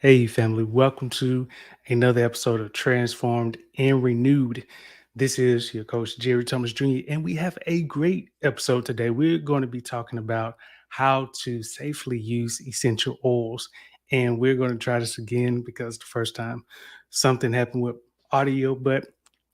Hey, family, welcome to another episode of Transformed and Renewed. This is your coach, Jerry Thomas Jr., and we have a great episode today. We're going to be talking about how to safely use essential oils. And we're going to try this again because the first time something happened with audio, but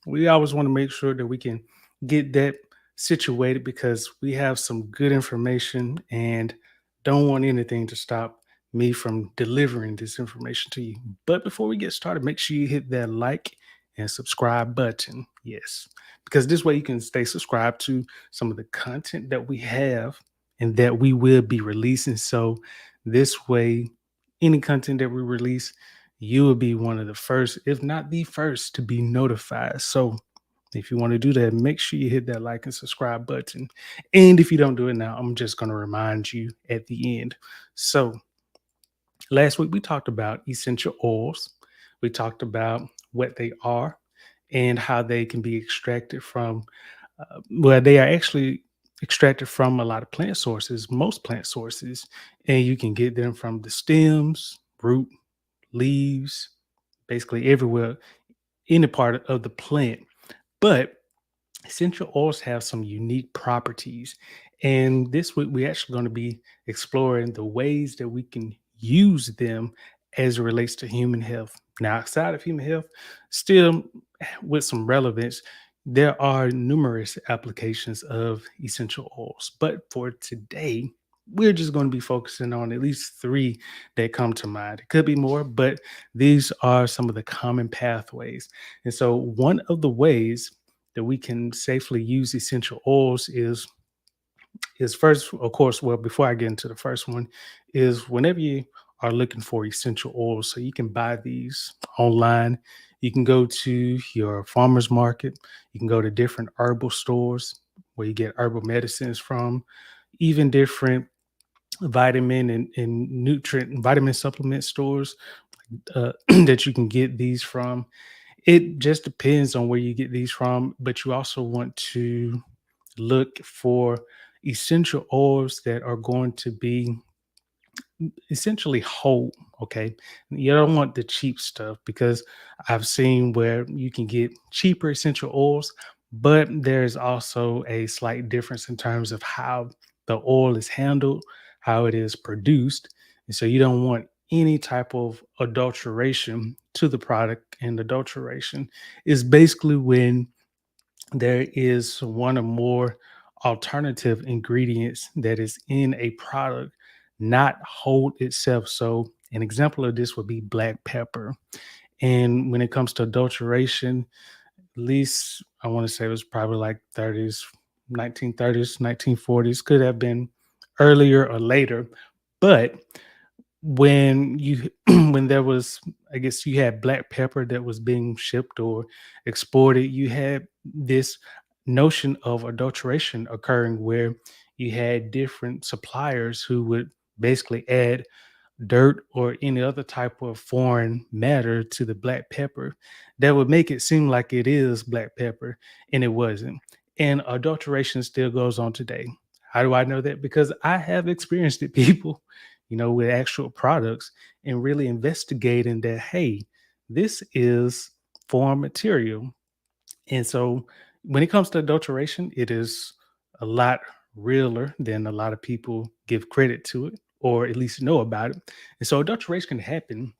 we always want to make sure that we can get that situated because we have some good information and don't want anything to stop me from delivering this information to you. But before we get started, make sure you hit that like and subscribe button. Yes, because this way you can stay subscribed to some of the content that we have and that we will be releasing. So this way, any content that we release, you will be one of the first, if not the first, to be notified. So if you want to do that, make sure you hit that like and subscribe button. And if you don't do it now, I'm just going to remind you at the end. So, last week we talked about essential oils. We talked about what they are and how they can be extracted from, they are actually extracted from a lot of plant sources, most plant sources, and you can get them from the stems, root, leaves, basically everywhere, any part of the plant. But essential oils have some unique properties. And this week, we're actually going to be exploring the ways that we can use them as it relates to human health. Now, outside of human health, still with some relevance, there are numerous applications of essential oils. But for today, we're just going to be focusing on at least three that come to mind. It could be more, but these are some of the common pathways. And so, one of the ways that we can safely use essential oils is first, of course, well, before I get into the first one, is whenever you are looking for essential oils, so you can buy these online. You can go to your farmer's market, you can go to different herbal stores where you get herbal medicines from, even different vitamin and nutrient and vitamin supplement stores that you can get these from. It just depends on where you get these from, but you also want to look for essential oils that are going to be essentially whole. Okay. You don't want the cheap stuff because I've seen where you can get cheaper essential oils, but there's also a slight difference in terms of how the oil is handled, how it is produced. And so you don't want any type of adulteration to the product. And adulteration is basically when there is one or more alternative ingredients that is in a product not whole itself. So an example of this would be black pepper. And when it comes to adulteration, at least I want to say it was probably like 30s, 1930s, 1940s, could have been earlier or later. But when you when there was, I guess, you had black pepper that was being shipped or exported, you had this notion of adulteration occurring where you had different suppliers who would basically add dirt or any other type of foreign matter to the black pepper that would make it seem like it is black pepper, and it wasn't. And adulteration still goes on today. How do I know that? Because I have experienced it, people, with actual products and really investigating that, hey, this is foreign material. And so when it comes to adulteration, it is a lot realer than a lot of people give credit to it, or at least know about it. And so adulteration can happen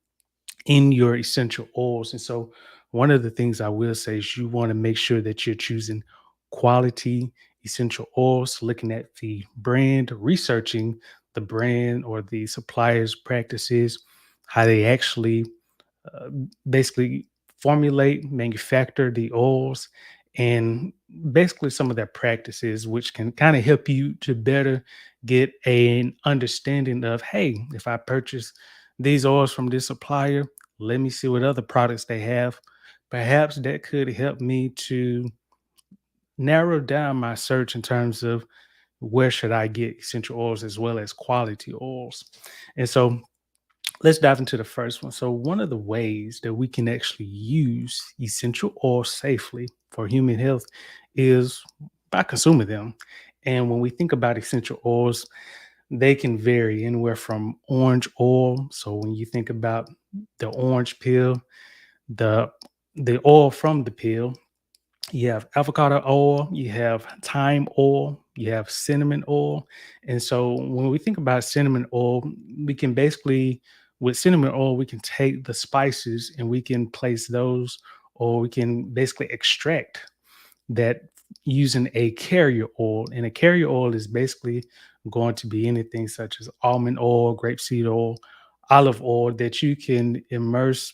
in your essential oils. And so, one of the things I will say is you want to make sure that you're choosing quality essential oils, looking at the brand, researching the brand or the supplier's practices, how they actually uh, basically formulate, manufacture the oils, and basically some of their practices, which can kind of help you to better get an understanding of, hey, if I purchase these oils from this supplier, let me see what other products they have. Perhaps that could help me to narrow down my search in terms of where should I get essential oils as well as quality oils. And so let's dive into the first one. So, one of the ways that we can actually use essential oils safely for human health is by consuming them. And when we think about essential oils, they can vary anywhere from orange oil. So when you think about the orange peel, the the oil from the peel, you have avocado oil, you have thyme oil, you have cinnamon oil. And so when we think about cinnamon oil, we can basically, with cinnamon oil, we can take the spices and we can place those, or we can basically extract that using a carrier oil. And a carrier oil is basically going to be anything such as almond oil, grapeseed oil, olive oil that you can immerse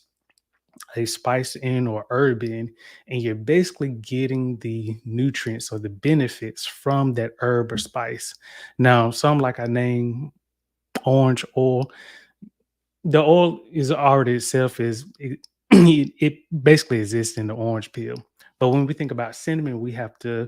a spice in or herb in, and you're basically getting the nutrients or the benefits from that herb or spice. Now, some like I named orange oil, the oil is already itself is it basically exists in the orange peel. But when we think about cinnamon, we have to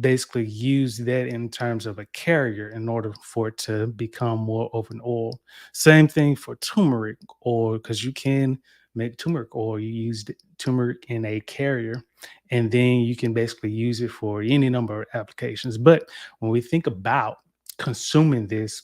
basically use that in terms of a carrier in order for it to become more of an oil. Same thing for turmeric oil, because you can make turmeric oil. You use turmeric in a carrier, and then you can basically use it for any number of applications. But when we think about consuming this,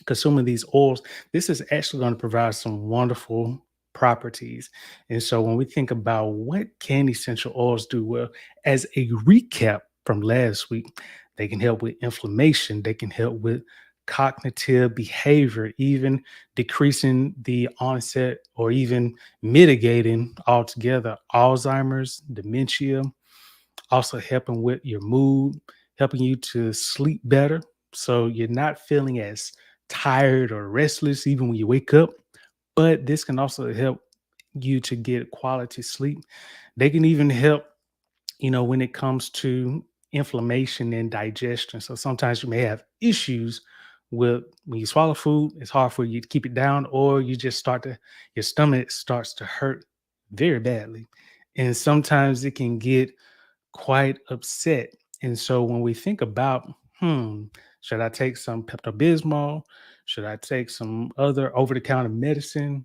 consuming these oils, this is actually going to provide some wonderful properties. And so when we think about what can essential oils do, well, as a recap from last week, they can help with inflammation, they can help with cognitive behavior, even decreasing the onset or even mitigating altogether Alzheimer's, dementia, also helping with your mood, helping you to sleep better. So you're not feeling as tired or restless even when you wake up. But this can also help you to get quality sleep. They can even help, when it comes to inflammation and digestion. So sometimes you may have issues with when you swallow food, it's hard for you to keep it down, or you just your stomach starts to hurt very badly. And sometimes it can get quite upset. And so when we think about, hmm, should I take some Pepto Bismol? Should I take some other over the counter medicine?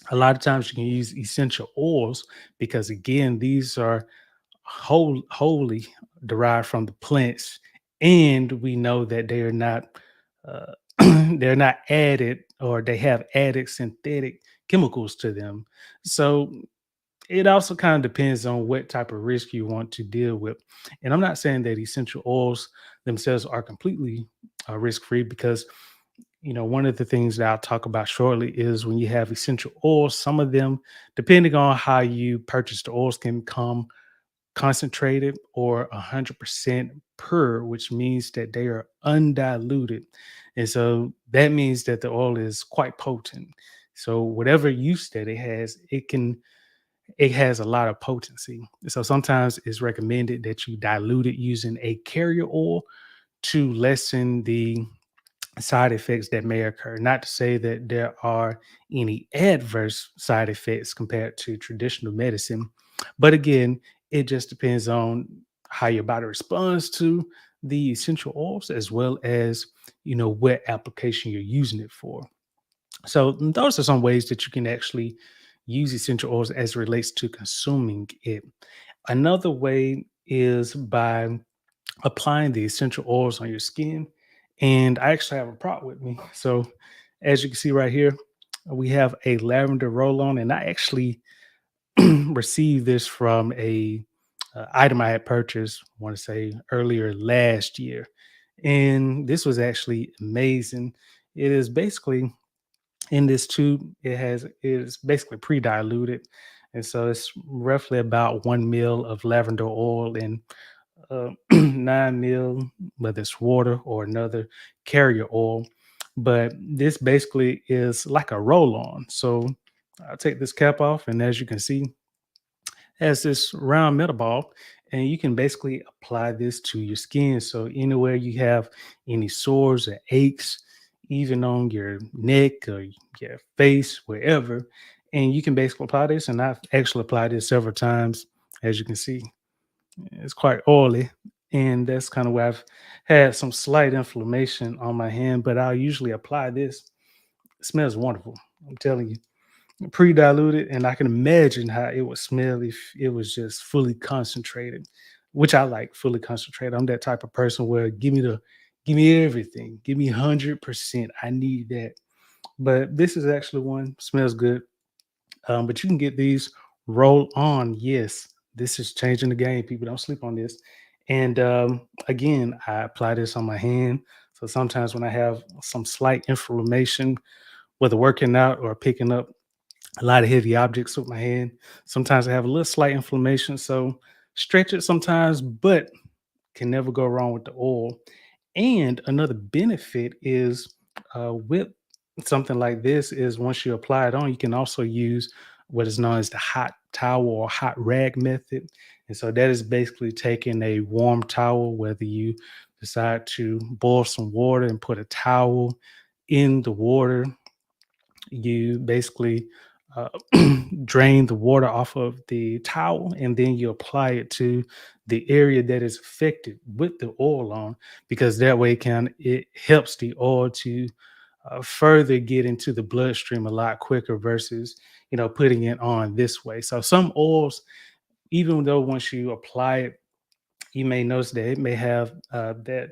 A lot of times you can use essential oils because, again, these are wholly derived from the plants. And we know that they are not. Uh, they're not added, or they have added synthetic chemicals to them. So it also kind of depends on what type of risk you want to deal with. And I'm not saying that essential oils themselves are completely risk free, because one of the things that I'll talk about shortly is when you have essential oils, some of them, depending on how you purchase the oils, can come concentrated or 100% pure, which means that they are undiluted. And so that means that the oil is quite potent. So whatever use that it has, it has a lot of potency. So sometimes it's recommended that you dilute it using a carrier oil to lessen the side effects that may occur. Not to say that there are any adverse side effects compared to traditional medicine, but again, it just depends on how your body responds to the essential oils, as well as what application you're using it for. So those are some ways that you can actually use essential oils as it relates to consuming it. Another way is by applying the essential oils on your skin. And I actually have a prop with me. So as you can see right here, we have a lavender roll on, and I actually received this from a item I had purchased, I want to say earlier last year. And this was actually amazing. It is basically in this tube, it is basically pre-diluted, and so it's roughly about 1 mil of lavender oil and 9 mil, whether it's water or another carrier oil. But this basically is like a roll-on. So I'll take this cap off, and as you can see, has this round metal ball, and you can basically apply this to your skin. So anywhere you have any sores or aches, even on your neck or your face, wherever, and you can basically apply this. And I've actually applied this several times. As you can see, it's quite oily, and that's kind of where I've had some slight inflammation on my hand. But I'll usually apply this. It smells wonderful. I'm telling you, pre-diluted, and I can imagine how it would smell if it was just fully concentrated, which I like fully concentrated. I'm that type of person where Give me everything. Give me 100%. I need that. But this is actually one smells good. But you can get these roll on. Yes, this is changing the game. People don't sleep on this. And again, I apply this on my hand. So sometimes when I have some slight inflammation, whether working out or picking up a lot of heavy objects with my hand, sometimes I have a little slight inflammation. So stretch it sometimes, but can never go wrong with the oil. And another benefit is with something like this is once you apply it on, you can also use what is known as the hot towel or hot rag method. And so that is basically taking a warm towel, whether you decide to boil some water and put a towel in the water, you basically uh, drain the water off of the towel and then you apply it to the area that is affected with the oil on, because that way it helps the oil to further get into the bloodstream a lot quicker versus putting it on this way. So some oils, even though once you apply it, you may notice that it may have that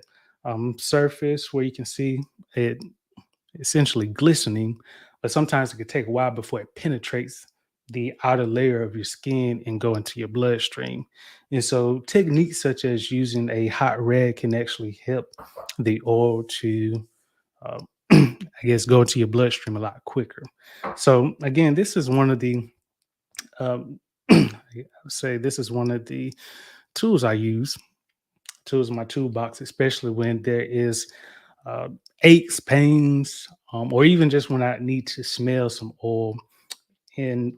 surface where you can see it essentially glistening, but sometimes it could take a while before it penetrates the outer layer of your skin and go into your bloodstream. And so techniques such as using a hot rag can actually help the oil to I guess go into your bloodstream a lot quicker. So again, this is one of the I would say this is one of the tools I use, tools in my toolbox, especially when there is uh, aches, pains, or even just when I need to smell some oil. And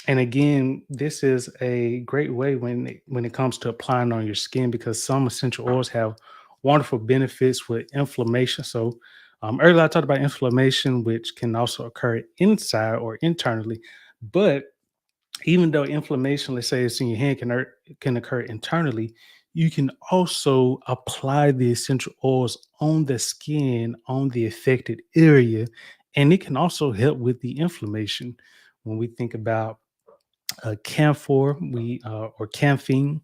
and again, this is a great way when it comes to applying on your skin, because some essential oils have wonderful benefits with inflammation. So earlier I talked about inflammation, which can also occur inside or internally, but even though inflammation, let's say it's in your hand, can occur internally, you can also apply the essential oils on the skin, on the affected area, and it can also help with the inflammation. When we think about camphor, or camphin,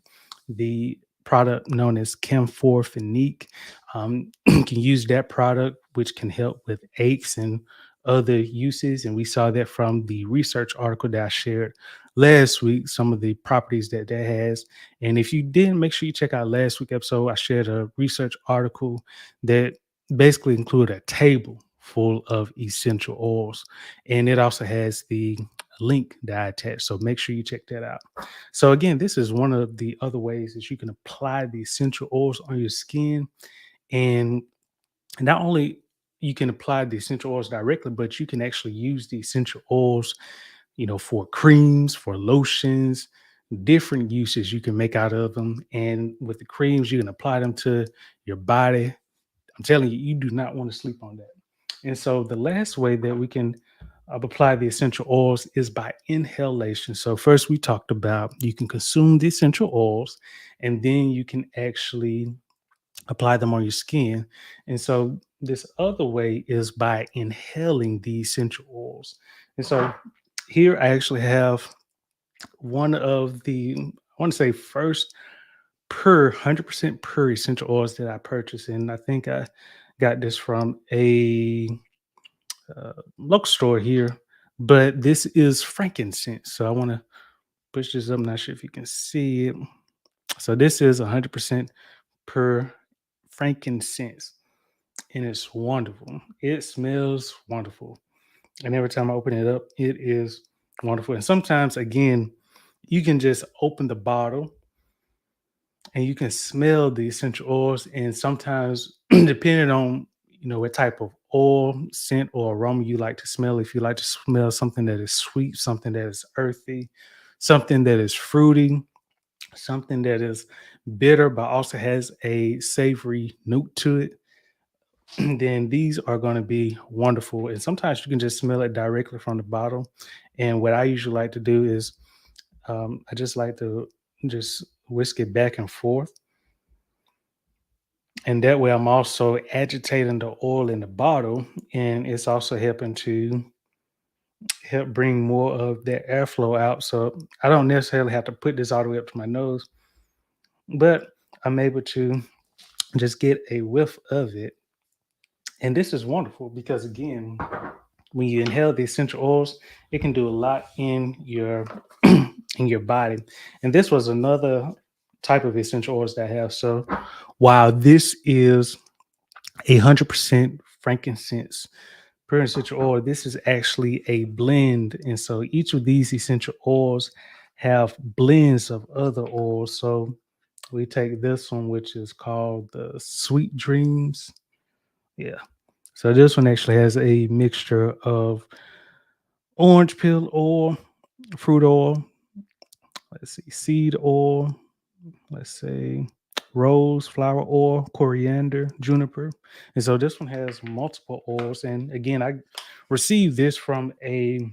the product known as camphor phenique. You can use that product, which can help with aches and other uses. And we saw that from the research article that I shared last week, some of the properties that that has. And if you didn't, make sure you check out last week's episode. I shared a research article that basically included a table full of essential oils. And it also has the link that I attached. So make sure you check that out. So again, this is one of the other ways that you can apply the essential oils on your skin. And not only you can apply the essential oils directly, but you can actually use the essential oils, for creams, for lotions, different uses you can make out of them. And with the creams, you can apply them to your body. I'm telling you, you do not want to sleep on that. And so the last way that we can apply the essential oils is by inhalation. So first we talked about you can consume the essential oils and then you can actually apply them on your skin. And so this other way is by inhaling the essential oils. And so here I actually have one of the, I want to say first 100% pure essential oils that I purchased. And I think I got this from a local store here, but this is frankincense. So I want to push this up. I'm not sure if you can see it. So this is 100% pure frankincense, and it's wonderful. It smells wonderful, and every time I open it up, it is wonderful. And sometimes, again, you can just open the bottle and you can smell the essential oils. And sometimes, depending on what type of oil, scent, or aroma you like to smell, if you like to smell something that is sweet, something that is earthy, something that is fruity, something that is bitter but also has a savory note to it, then these are going to be wonderful. And sometimes you can just smell it directly from the bottle. And what I usually like to do is I just like to just whisk it back and forth, and that way I'm also agitating the oil in the bottle, and it's also helping to help bring more of that airflow out. So I don't necessarily have to put this all the way up to my nose, but I'm able to just get a whiff of it. And this is wonderful because, again, when you inhale the essential oils, it can do a lot in your in your body. And this was another type of essential oils that I have. So while this is 100% frankincense pure essential oil, this is actually a blend. And so each of these essential oils have blends of other oils. So we take this one, which is called the Sweet Dreams. Yeah. So this one actually has a mixture of orange peel oil, fruit oil, let's see, seed oil, let's say rose flower oil, coriander, juniper. And so this one has multiple oils. And again, I received this from a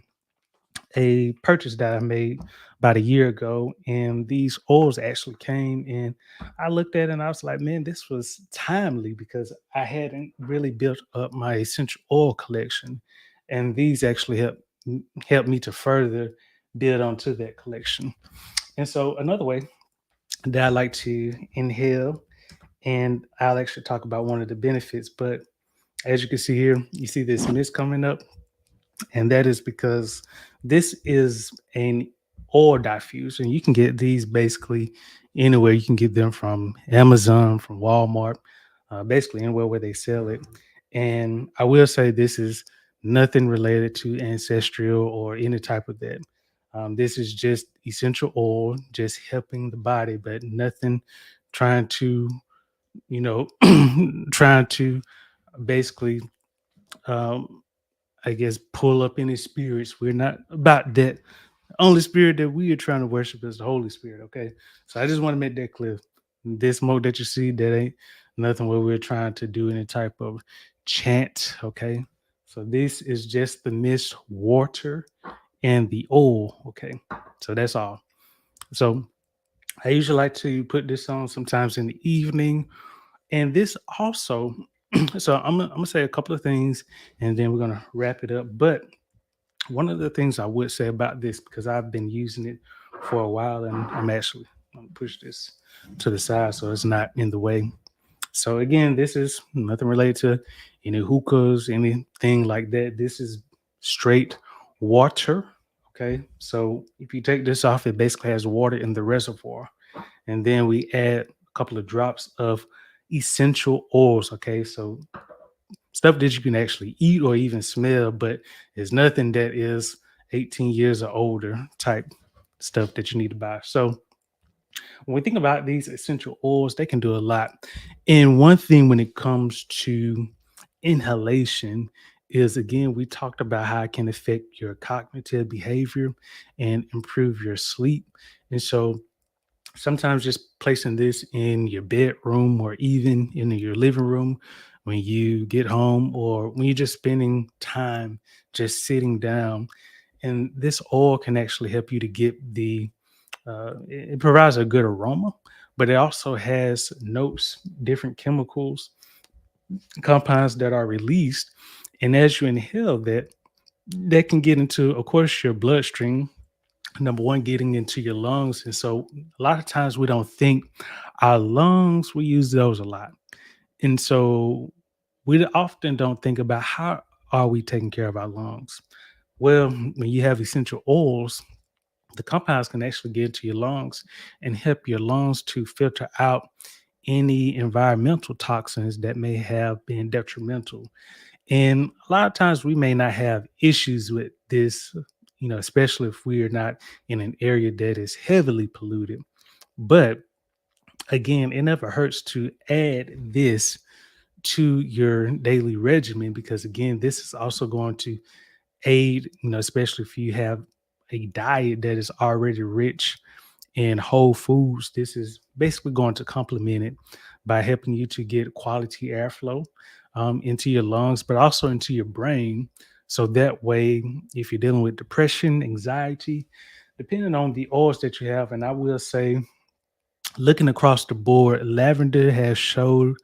purchase that I made about a year ago, and these oils actually came, and I looked at it and I was like, man, this was timely because I hadn't really built up my essential oil collection, and these actually help me to further build onto that collection. And so another way that I like to inhale, and I'll actually talk about one of the benefits, but as you can see here, you see this mist coming up, and that is because this is an oil diffuser, and you can get these basically anywhere. You can get them from Amazon, from Walmart, basically anywhere where they sell it. And I will say this is nothing related to ancestral or any type of that. This is just essential oil, just helping the body, but nothing trying to, you know, trying to basically um, I guess, pull up any spirits. We're not about that. Only spirit that we are trying to worship is the Holy Spirit. Okay. So I just want to make that clear. This smoke that you see, that ain't nothing where we're trying to do any type of chant. Okay. So this is just the mist water and the oil. Okay. So that's all. So I usually like to put this on sometimes in the evening. And this also, so I'm gonna say a couple of things and then we're gonna wrap it up. But one of the things I would say about this, because I've been using it for a while, and I'm actually gonna push this to the side so it's not in the way. So again, this is nothing related to any hookahs, anything like that. This is straight water. Okay. So if you take this off, it basically has water in the reservoir. And then we add a couple of drops of essential oils. Okay. So stuff that you can actually eat or even smell, but it's nothing that is 18 years or older type stuff that you need to buy. So when we think about these essential oils, they can do a lot. And one thing when it comes to inhalation is, again, we talked about how it can affect your cognitive behavior and improve your sleep. And so sometimes just placing this in your bedroom or even in your living room when you get home or when you're just spending time just sitting down, and this oil can actually help you to get it provides a good aroma, but it also has notes, different chemicals, compounds that are released, and as you inhale that, that can get into, of course, your bloodstream, number one, getting into your lungs. And so a lot of times we don't think our lungs, we use those a lot. And so we often don't think about how are we taking care of our lungs. Well, when you have essential oils, the compounds can actually get into your lungs and help your lungs to filter out any environmental toxins that may have been detrimental. And a lot of times we may not have issues with this, especially if we are not in an area that is heavily polluted. But again, it never hurts to add this to your daily regimen because, again, this is also going to aid, especially if you have a diet that is already rich in whole foods. This is basically going to complement it by helping you to get quality airflow into your lungs, but also into your brain. So that way, if you're dealing with depression, anxiety, depending on the oils that you have, and I will say, looking across the board, lavender has showed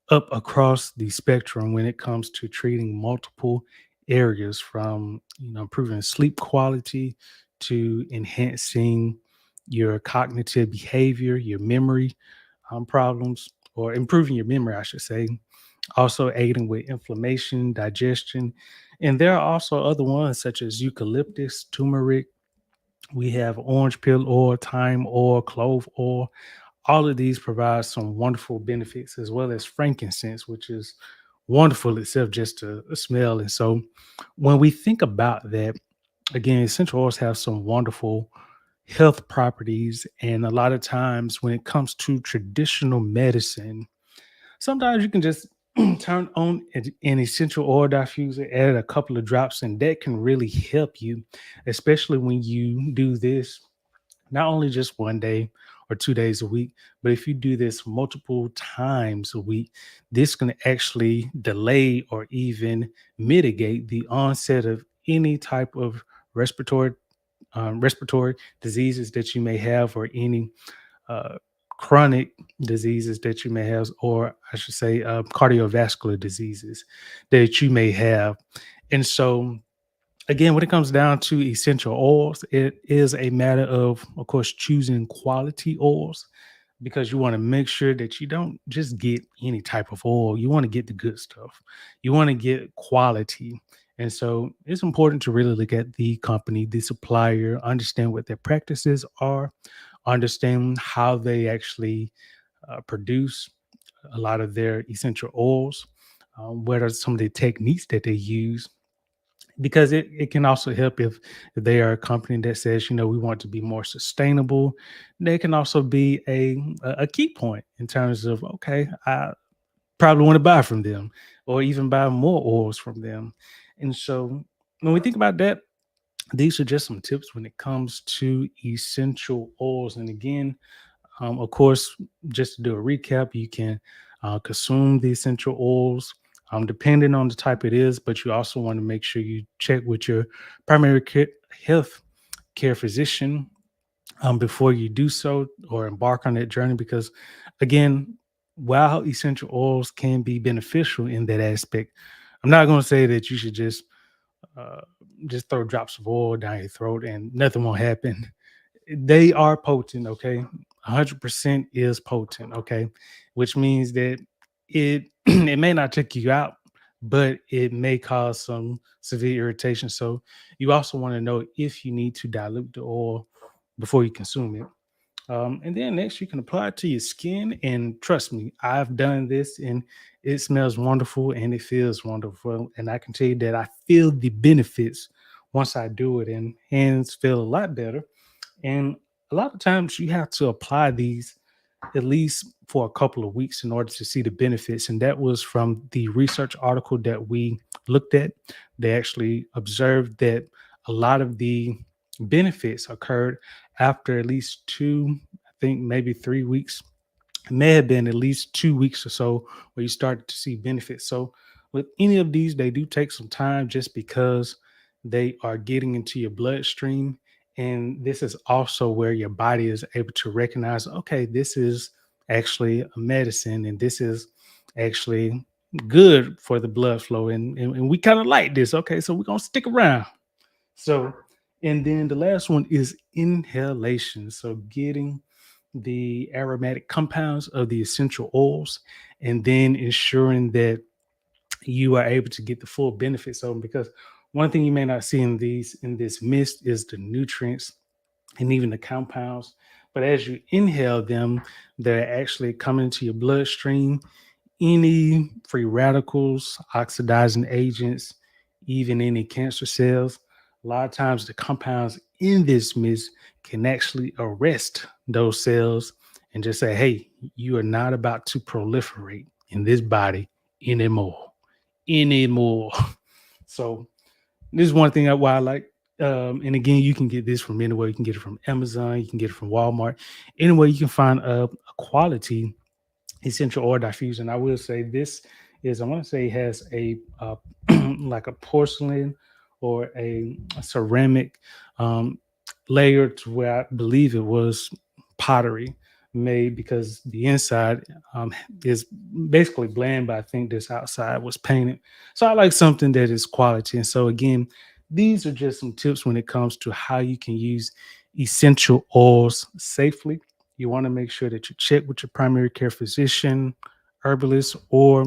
up across the spectrum when it comes to treating multiple areas, from improving sleep quality to enhancing your cognitive behavior, your memory problems. or improving your memory, I should say, also aiding with inflammation, digestion. And there are also other ones such as eucalyptus, turmeric. We have orange peel oil, thyme oil, clove oil. All of these provide some wonderful benefits, as well as frankincense, which is wonderful itself just to smell. And so when we think about that, again, essential oils have some wonderful health properties. And a lot of times when it comes to traditional medicine, sometimes you can just turn on an essential oil diffuser, add a couple of drops, and that can really help you, especially when you do this not only just one day or 2 days a week, but if you do this multiple times a week, this can actually delay or even mitigate the onset of any type of respiratory respiratory diseases that you may have, or any uh, chronic diseases that you may have, or I should say, cardiovascular diseases that you may have. And so, again, when it comes down to essential oils, it is a matter of course, choosing quality oils, because you want to make sure that you don't just get any type of oil. You want to get the good stuff. You want to get quality. And so it's important to really look at the company, the supplier, understand what their practices are, understand how they actually produce a lot of their essential oils, what are some of the techniques that they use, because it can also help if they are a company that says, we want to be more sustainable. They can also be a key point in terms of, okay, I probably want to buy from them, or even buy more oils from them. And so when we think about that, these are just some tips when it comes to essential oils. And again, of course, just to do a recap, you can consume the essential oils depending on the type it is, but you also want to make sure you check with your primary health care physician before you do so or embark on that journey. Because, again, while essential oils can be beneficial in that aspect, I'm not going to say that you should uh, just throw drops of oil down your throat and nothing won't happen. They are potent, okay? 100% is potent, okay? Which means that it it may not take you out, but it may cause some severe irritation. So you also want to know if you need to dilute the oil before you consume it. And then next, you can apply it to your skin. And trust me, I've done this, and it smells wonderful and it feels wonderful. And I can tell you that I feel the benefits once I do it, and hands feel a lot better. And a lot of times you have to apply these at least for a couple of weeks in order to see the benefits. And that was from the research article that we looked at. They actually observed that a lot of the benefits occurred after at least two, I think maybe 3 weeks. It may have been at least 2 weeks or so where you started to see benefits. So with any of these, they do take some time just because they are getting into your bloodstream. And this is also where your body is able to recognize, okay, this is actually a medicine, and this is actually good for the blood flow. And we kind of like this. Okay, so we're going to stick around. So, and then the last one is inhalation. So getting the aromatic compounds of the essential oils, and then ensuring that you are able to get the full benefits of them. Because one thing you may not see in this mist is the nutrients and even the compounds. But as you inhale them, they're actually coming into your bloodstream. Any free radicals, oxidizing agents, even any cancer cells. A lot of times, the compounds in this mist can actually arrest those cells and just say, hey, you are not about to proliferate in this body anymore. Anymore. So, this is one thing why I like. And again, you can get this from anywhere. You can get it from Amazon, you can get it from Walmart. Anywhere you can find a quality essential oil diffusion. I will say this is, I want to say, it has a like a porcelain or a ceramic um, layer, to where I believe it was pottery made, because the inside is basically bland, but I think this outside was painted. So I like something that is quality. And so again, these are just some tips when it comes to how you can use essential oils safely. you want to make sure that you check with your primary care physician, herbalist, or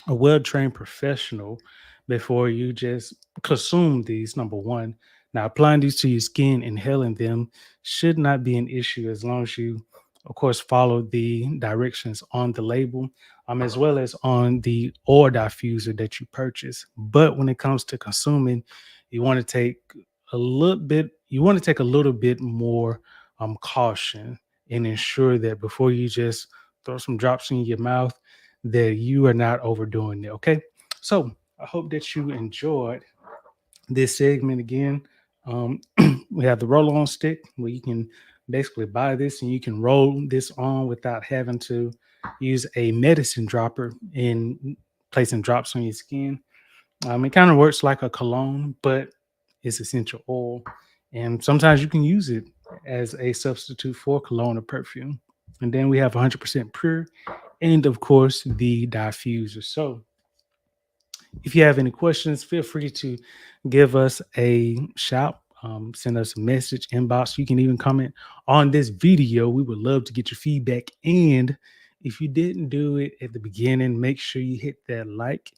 a well-trained professional before you just consume these. Number one. Now, applying these to your skin, inhaling them should not be an issue as long as you, of course, follow the directions on the label, as well as on the oil diffuser that you purchase. But when it comes to consuming, you want to take a little bit more caution, and ensure that before you just throw some drops in your mouth, that you are not overdoing it. Okay. So I hope that you enjoyed this segment again. Um, we have the roll on stick where you can basically buy this and you can roll this on without having to use a medicine dropper in placing drops on your skin. It kind of works like a cologne, but it's essential oil. And sometimes you can use it as a substitute for cologne or perfume. And then we have 100% pure, and of course, the diffuser. So if you have any questions, feel free to give us a shout. Send us a message, inbox. You can even comment on this video. We would love to get your feedback. And if you didn't do it at the beginning, make sure you hit that like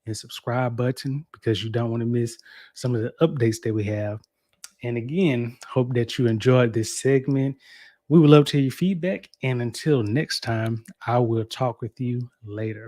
and subscribe button because you don't want to miss some of the updates that we have. And again, hope that you enjoyed this segment. We would love to hear your feedback. And until next time, I will talk with you later.